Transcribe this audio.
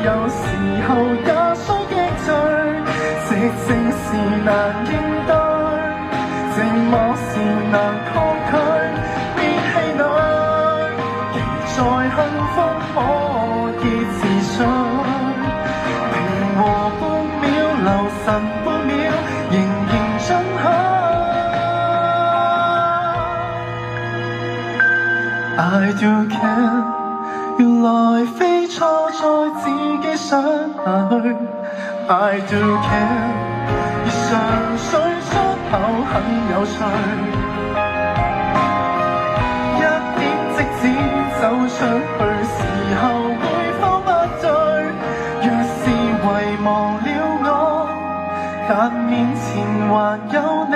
有時候也需擊碎，寂靜時難應對，寂寞時難抗拒，別氣餒，期待幸福可以自取，平和半秒，留神半秒，仍然准許。I do care， 原來非錯在自己想下去。I do care， 而常說出口很有趣。一點即使走出去時候會否不對？若是遺忘了我，但面前還有你。